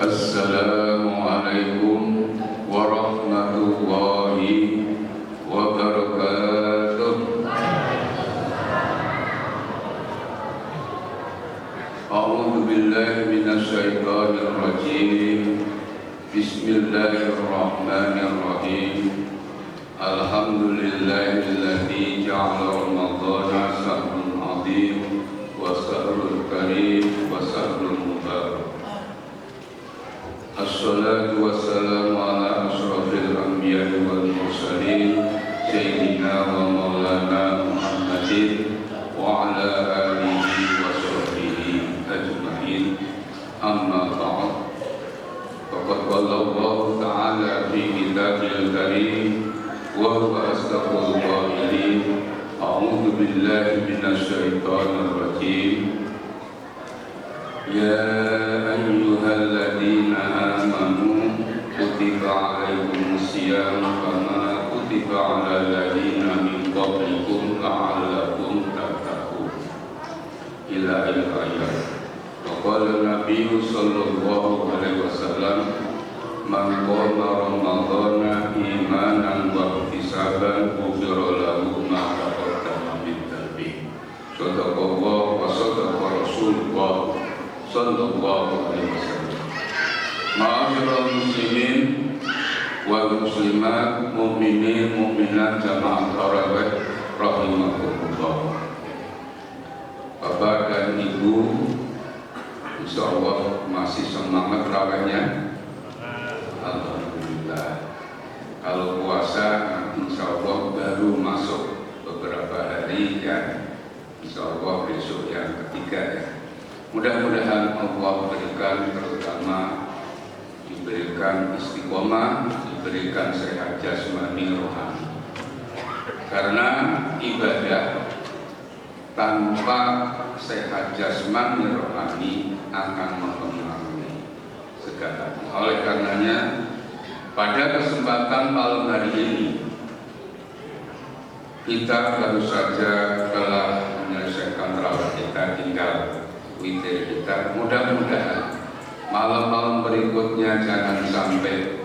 Assalamualaikum warahmatullahi wabarakatuh. A'udzu billahi minasy syaithanir rajim. Bismillahirrahmanirrahim. Alhamdulillahilladzi ja'ala ramadhana syahrun 'adzim wa syahrul karim wa syahrul mubarak. Assalatu wassalamu ala ashrafil anbiya'i wal mursalin sayyidina wa maulana Muhammadin wa ala alihi wa sahbihi ajma'in. Amma ba'd. Faqad qala Allah ta'ala fi kitabil karim wa huwa asdaqul qa'ilin. A'udzu billahi minasy syaithanir rajim. Ya ayyuhalladzina amanu kutiba alaikumus syiyam kama kutiba alal ladzina min qablikum la'allakum tattaqun. Ila ayat. Qala Nabi sallallahu alaihi wasallam, man qama ramadhana imanan wa ihtisaban ghufira lahu ma taqaddama min dhanbi. Shadaqallah wa shadaqa Rasulullah sallallahu alaihi wasallam. Ma'asyiral muslimin wal muslimat, mukminin mukminat jamaah tarawih rahimakumullah. Bapak dan Ibu, insyaallah masih semangat tarawihnya? Alhamdulillah. Kalau puasa insyaallah baru masuk beberapa hari ya. Insyaallah besok yang ketiga ya. Mudah-mudahan Allah berikan, terutama diberikan istiqomah, diberikan sehat jasmani rohani. Karena ibadah tanpa sehat jasmani rohani akan mempengaruhi segalanya. Oleh karenanya pada kesempatan malam hari ini kita baru saja telah menyelesaikan tarawih kita, tinggal witir kita. Mudah-mudahan malam-malam berikutnya jangan sampai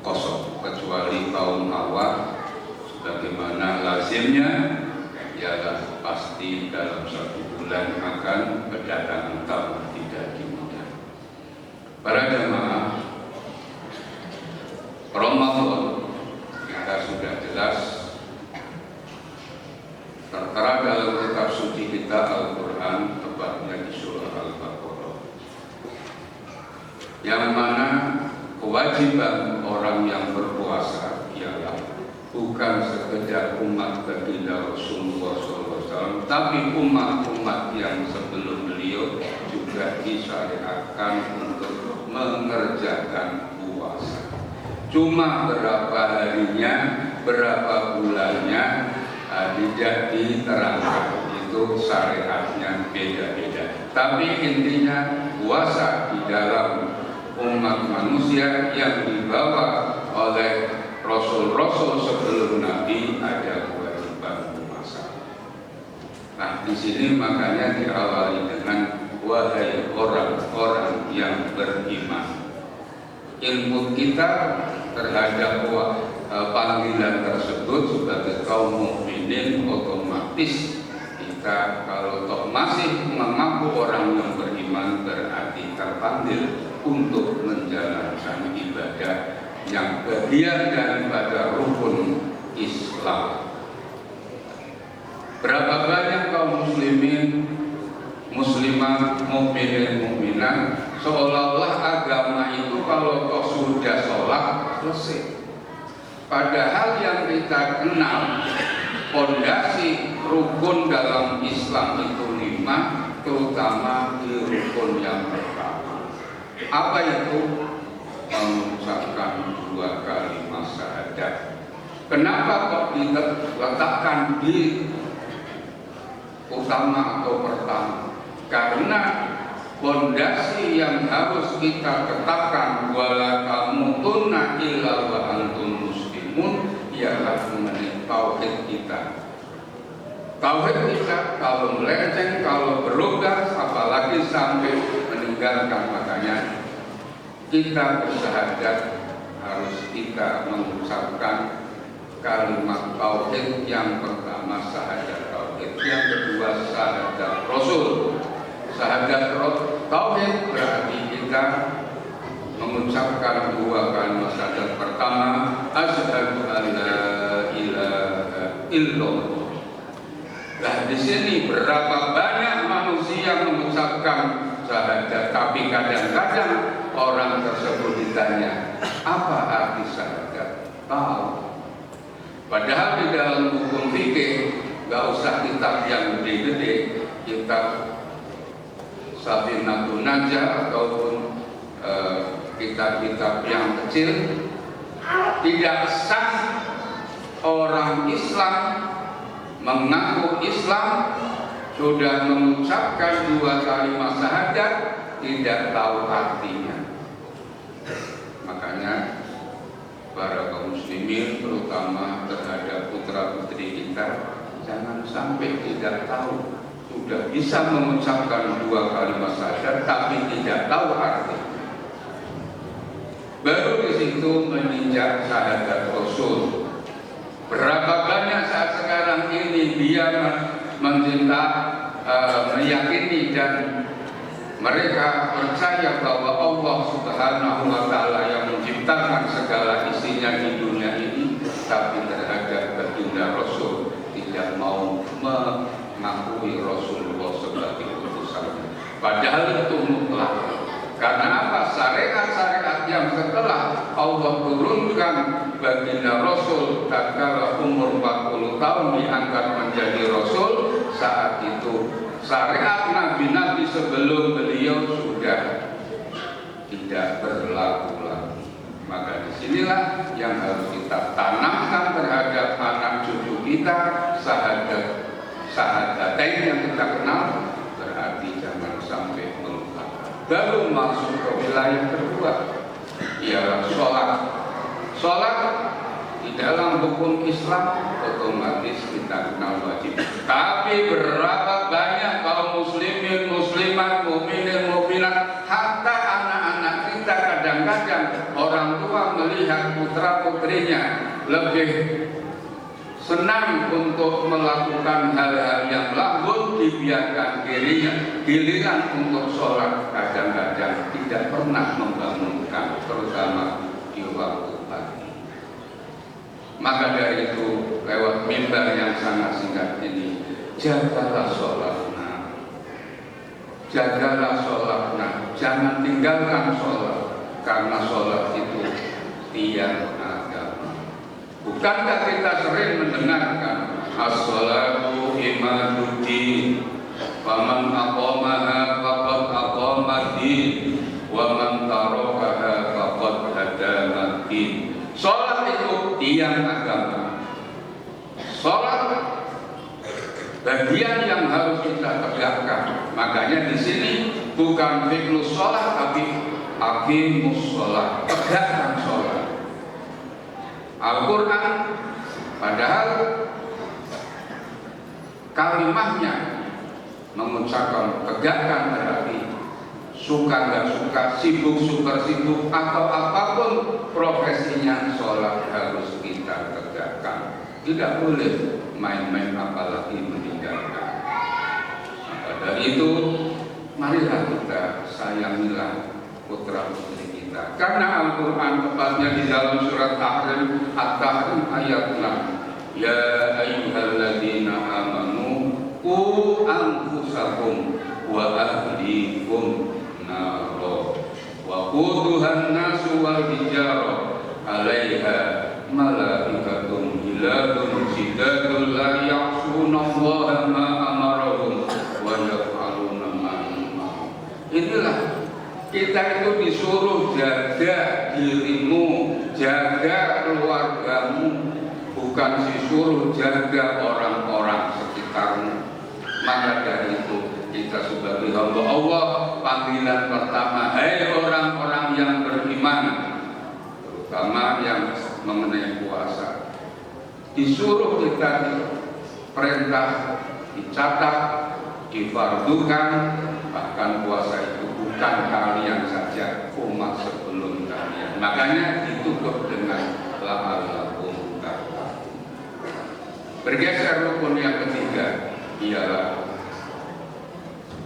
kosong, kecuali kaum awal sebagaimana lazimnya, ialah pasti dalam satu bulan akan berdatangan tamu tidak diundang. Para jemaah, Ramadan kita sudah jelas tertera dalam kitab suci kita Al-Quran, tepatnya di surah Al-Baqarah, yang mana kewajiban orang yang berpuasa ialah bukan sekedar umat baginda Rasulullah SAW, tapi umat-umat yang sebelum beliau juga disyariatkan untuk mengerjakan puasa. Cuma berapa harinya, berapa bulannya tidak diterangkan, itu syariatnya beda-beda. Tapi intinya puasa di dalam umat manusia yang dibawa oleh Rasul-Rasul sebelum Nabi ada kewajiban puasa. Nah, di sini makanya diawali dengan wahai orang-orang yang beriman. Ilmu kita terhadap panggilan tersebut sebagai kaum mukminin, otomatis kita kalau toh masih mengaku orang yang beriman berarti terpanggil untuk menjalankan ibadah yang bagian daripada rukun Islam. Berapa banyak kaum muslimin, muslimat, mukminin, mukminat seolah-olah agama itu kalau toh sudah sholat selesai. Padahal yang kita kenal fondasi rukun dalam Islam itu 5, terutama di rukun yang pertama. Apa itu? Mengucapkan 2 kalimat syahadat. Kenapa kok diletakkan di utama atau pertama? Karena fondasi yang harus kita tetapkan, wala tamutunna illa wa antum muslimun, ialah mengenai tauhid kita. Tauhid kita kalau melenceng, kalau berubah, apalagi sampai meninggalkan, makanya kita bersyahadat harus kita mengucapkan kalimat tauhid. Yang pertama syahadat tauhid, yang kedua syahadat rasul. Syahadat tauhid berarti kita mengucapkan dua kalimat syahadat. Pertama, asyhadu an la ilaha illallah. Nah, di sini berapa banyak manusia mengucapkan syahadat, tapi kadang-kadang orang tersebut ditanya, apa arti syahadat? Tahu. Padahal di dalam hukum fikih, nggak usah kitab yang gede-gede, kitab Safinatun Najah ataupun kitab-kitab yang kecil, tidak sah orang Islam mengaku Islam sudah mengucapkan dua kalimat syahadat tidak tahu artinya. Makanya para kaum muslimin, terutama terhadap putra-putri kita, jangan sampai tidak tahu, sudah bisa mengucapkan dua kalimat syahadat tapi tidak tahu arti. Baru di situ meninjak syahadat rasul. Berapa banyak saat sekarang ini dia mencinta, meyakini dan mereka percaya bahwa Allah Subhanahu wa Ta'ala yang menciptakan segala isinya di dunia ini, tapi terhadap baginda Rasul tidak mau mengakui Rasulullah sebagai utusan. Padahal itu mutlak. Karena apa? Syariat-syariat yang setelah Allah turunkan baginda Rasul tatkala umur 40 tahun diangkat menjadi Rasul, saat itu syariat nabi-nabi sebelum beliau sudah tidak berlaku lagi. Maka disinilah yang harus kita tanamkan terhadap anak cucu kita, syahadat yang kita kenal, berarti jangan sampai melupakan. Baru masuk ke wilayah kedua, ialah sholat. Sholat di dalam hukum Islam otomatis kita kenal wajib. Tapi berapa banyak kaum muslimin, muslimat, mukminin, mukminat, hatta anak-anak kita kadang-kadang orang tua melihat putra putrinya lebih senang untuk melakukan hal-hal yang lahut, dibiarkan giliran untuk sholat kadang-kadang tidak pernah membangunkan, terutama di waktu pagi. Maka dari itu lewat mimbar yang sangat singkat ini, jagalah sholatnya, jagalah sholatnya, jangan tinggalkan sholat, karena sholat itu tiang agama. Bukankah kita sering mendengarkan as-sholatu imaduddin, faman aqamaha faqad aqamaddin, wa man tarakaha faqad hadamaddin. Sholat itu tiang agama. Sholat bagian yang harus kita tegakkan. Makanya di sini bukan fiqhus sholat, tapi aqimus sholat, tegakkan sholat. Al-Quran padahal kalimahnya mengucapkan tegakkan, berarti suka nggak suka, sibuk super sibuk, atau apapun profesinya, sholat harus kita tegakkan. Tidak boleh main-main apalagi meninggalkan. Maka dari itu marilah kita sayangilah putra putri kita. Karena Al-Quran tepatnya di dalam surat At-Tahrim ayat 6, ya ayyuhalladzina amanu qu anfusakum wa ahlikum naro wa quduhan nasu wal hijarah 'alaiha malaikatun ghiladun shidadun la ya'sunallaha ma amarahum wa yaf'aluna ma yu'marun. Inilah kita itu disuruh jaga dirimu, jaga keluargamu, bukan disuruh jaga orang-orang sekitarmu. Maka dari itu kita sebagai hamba Allah, panggilan pertama, hai orang-orang yang beriman, terutama yang mengenai puasa, disuruh kita diperintah, dicatat, difardukan. Bahkan puasa itu bukan kalian saja, umat sebelum Makanya ditutup dengan la'allakum tattaqun. Bergeser rukun yang ketiga ialah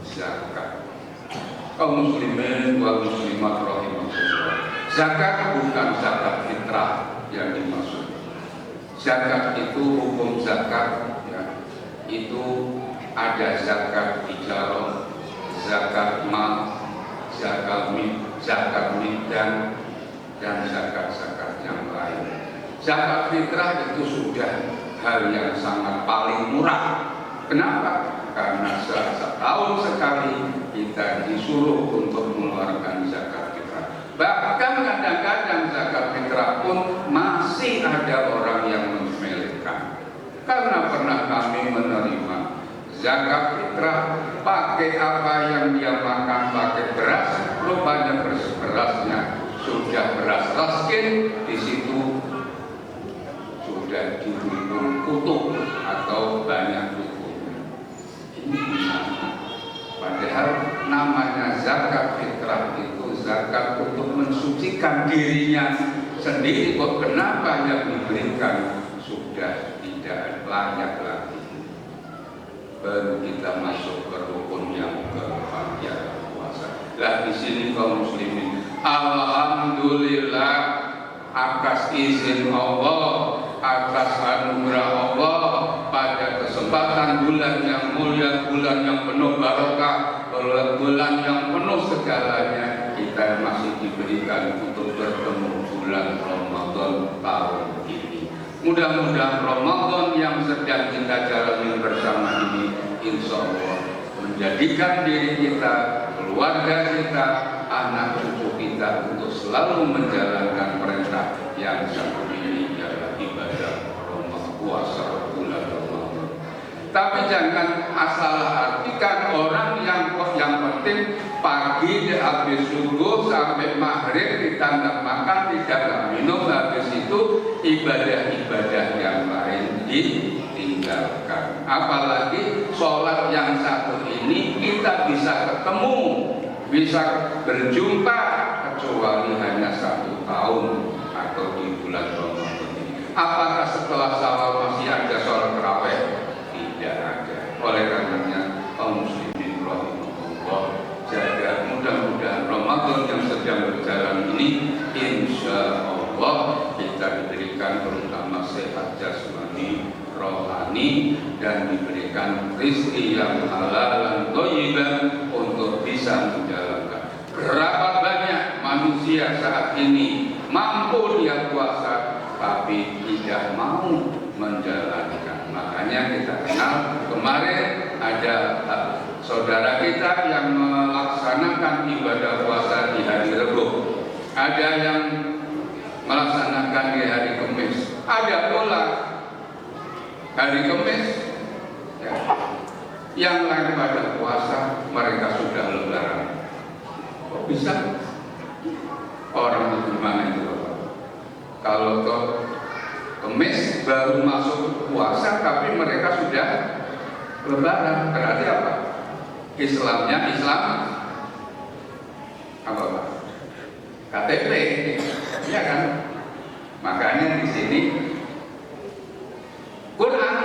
zakat. Kaum muslimin wa muslimat rahimahullah. Zakat bukan zakat fitrah yang dimaksud. Zakat itu hukum zakat ya, itu ada zakat tijarah, zakat mal, zakat middan, dan zakat-zakat yang lain. Zakat fitrah itu sudah hal yang sangat paling murah. Kenapa? Karena setahun sekali kita disuruh untuk mengeluarkan zakat fitrah. Bahkan kadang-kadang zakat fitrah pun masih ada orang yang menyepelekan. Karena pernah kami menerima zakat fitrah, pakai apa yang dia makan, pakai beras, rupanya berasnya sudah beras raskin, di situ sudah dihubung kutub atau banyak kutub. Padahal namanya zakat fitrah itu zakat untuk mensucikan dirinya sendiri. Kok kenapa yang diberikan sudah tidak layak lagi? Baru kita masuk ke rukun yang keempat, ya puasa. Lah di sini kaum muslimin, alhamdulillah atas izin Allah, atas anugerah Allah, pada kesempatan bulan yang mulia, bulan yang penuh barokah, bulan yang penuh segalanya, kita masih diberikan untuk bertemu bulan Ramadan tahun ini. Mudah-mudahan Ramadan yang sedang kita jalani bersama ini insya Allah menjadikan diri kita, keluarga kita, anak cucu kita untuk selalu menjalankan perintah yang satu ini adalah ibadah Ramadan, puasa bulan Ramadan. Tapi jangan asal artikan orang yang penting pagi habis subuh sampai maghrib ditambah makan tidak minum, habis itu ibadah-ibadah yang lain ditinggalkan. Apalagi sholat yang satu ini kita bisa ketemu, bisa berjumpa kecuali hanya 1 tahun atau di bulan Ramadan ini. Apakah setelah Syawal masih ada sholat tarawih? Tidak ada. Oleh karenanya kaum muslimin rahimahullah, jaga mudah-mudahan Ramadan yang sedang berjalan ini insya Allah kita diberikan terutama sehat jasmani, rohani, dan diberikan rezeki yang halal dan thayyibah untuk bisa menjalankan. Berapa banyak manusia saat ini mampu dia puasa tapi tidak mau menjalankan. Makanya kita kenal kemarin ada saudara kita yang melaksanakan ibadah puasa di hari Rebo, ada yang melaksanakan di hari Kamis, ada pula hari Kamis ya, yang lain pada puasa, mereka sudah lebaran. Kok bisa? Orang itu gimana itu Bapak? Kalau toh Kamis baru masuk puasa tapi mereka sudah lebaran, berarti apa? Islamnya Islam apa Pak? KTP, ya kan? Makanya di sini Quran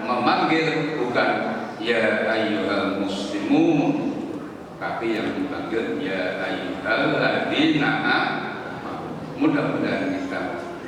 memanggil bukan ya ayyuhal muslimun, tapi yang dipanggil ya ayyuhal ladzina amanu. Mudah-mudahan kita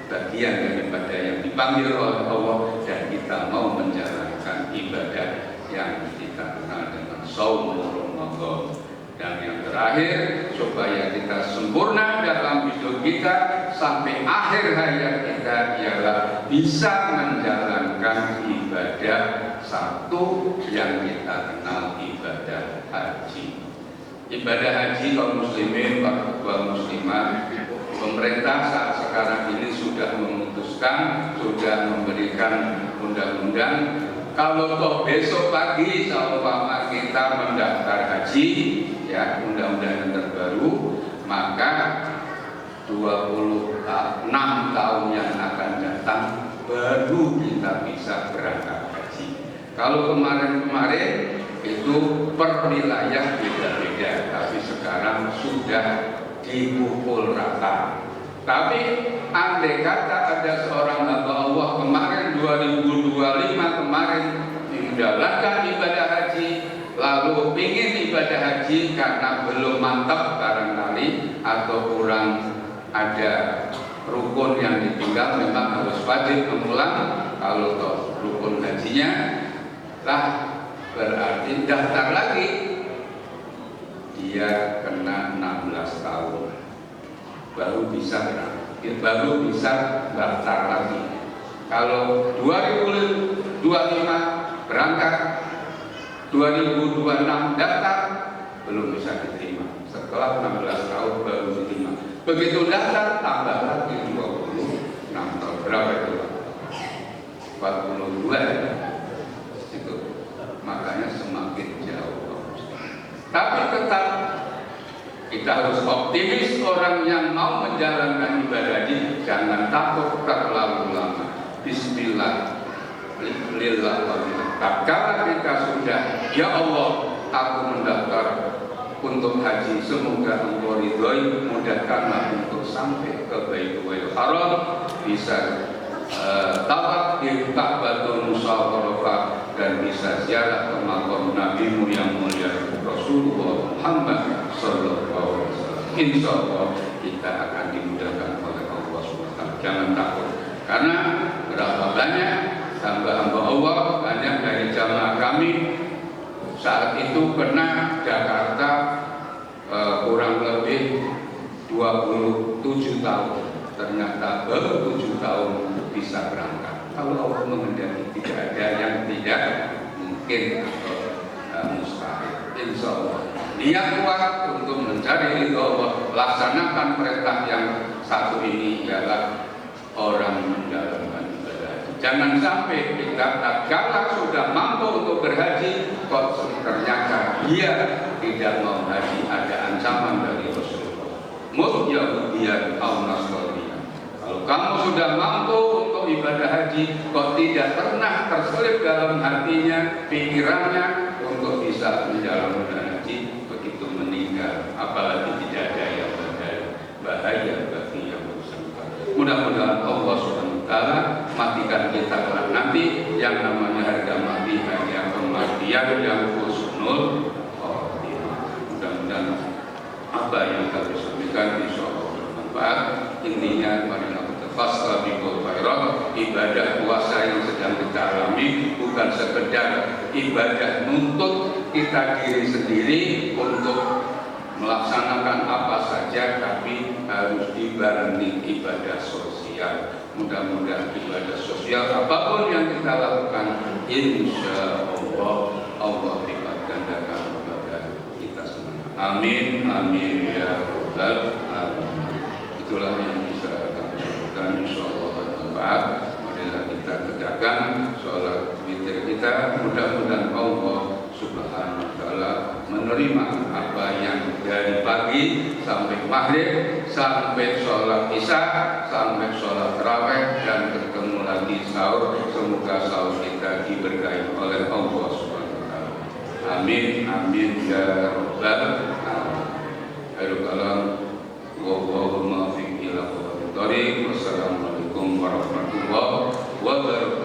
bagian daripada yang dipanggil oleh Allah dan kita mau menjalankan ibadah yang kita kenal dengan shaum Ramadan. Dan yang terakhir, supaya kita sempurna dalam hidup kita sampai akhir hayat kita ialah bisa menjalankan ibadah satu yang kita kenal, ibadah haji. Ibadah haji kaum muslimin, kaum muslimat, pemerintah saat sekarang ini sudah memutuskan, sudah memberikan undang-undang. Kalau toh besok pagi seumpama kita mendaftar haji, ya undang-undang yang terbaru, maka 26 tahun yang akan datang baru kita bisa berangkat haji. Kalau kemarin-kemarin itu per wilayah beda-beda, tapi sekarang sudah dipukul rata. Tapi andai kata ada seorang hamba Allah kemarin 2025 kemarin menjalankan ibadah haji, lalu ingin ibadah haji karena belum mantap barangkali atau kurang ada rukun yang ditinggal, memang harus wajib mengulang. Kalau toh rukun hajinya lah berarti daftar lagi, dia kena 16 tahun baru bisa daftar lagi. Kalau 2025 berangkat, 2026 daftar, belum bisa diterima. Setelah 16 tahun baru diterima. Begitu daftar tambah lagi 26 tahun. Berapa itu? 42 ya. Itu makanya semakin jauh. Tapi tetap kita harus optimis, orang yang mau menjalankan ibadah haji jangan takut terlalu lama. Bismillah, lillah. Tatkala kita sudah, ya Allah, aku mendaftar untuk haji, semoga Engkau ridhoi, mudahkanlah untuk sampai ke Baitul Haram, bisa tawaf di Ka'batul Musyawarah dan bisa ziarah ke makam Nabimu yang mulia Rasulullah Muhammad Sallallahu Alaihi Wasallam. Insya Allah kita akan dimudahkan oleh Allah SWT. Jangan takut, karena berapa banyak hamba-hamba Allah, banyak dari jamaah kami saat itu kena Jakarta kurang lebih 27 tahun, ternyata baru 7 tahun bisa berangkat. Kalau Allah mengendaki, tidak ada yang tidak mungkin atau mustahil. Insya Allah niat kuat untuk mencari ridho Allah, laksanakan perintah yang satu ini ialah orang menjalankan ibadah. Jangan sampai kita tatkala sudah mampu untuk berhaji, kok ternyata dia tidak mau haji. Ada ancaman dari Rasulullah, mut Yahudiyan au Nasraniyan. Kalau kamu sudah mampu untuk ibadah haji, kok tidak pernah terselip dalam hatinya, pikirannya untuk bisa menjalankan haji, begitu meninggal, apalagi tidak ada yang bahaya bagi yang bersangkutan. Mudah-mudahan Allah SWT matikan kita kelak nanti, yang namanya harga mati hanya kematian yang husnul khotimah. Mudah-mudahan apa yang kami sampaikan insya Allah bermanfaat. Intinya marilah kita fasla bikul khairat. Ibadah puasa yang sedang kita alami bukan sekedar ibadah nuntut kita diri sendiri untuk melaksanakan apa saja, tapi harus dibarengi ibadah sosial. Mudah-mudahan ibadah sosial apapun yang kita lakukan, insya Allah Allah lipat gandakan kepada kita semua. Amin, amin ya rabbal alamin. Itulah yang bisa kami sampaikan, insya Allah bermanfaat. Marilah kita tegakkan sholat witir kita. Mudah-mudahan Allah Subhanahu wa ta'ala menerima apa yang dari pagi sampai maghrib, sampai sholat isya, sampai sholat tarawih, dan ketemu lagi sahur. Semoga sahur kita diberkahi oleh Allah Subhanahu wa ta'ala. Amin, amin ya rabbal alamin. Akhirul kalam, wallahul muwaffiq ila aqwamit thoriq. Wassalamualaikum warahmatullahi wabarakatuh.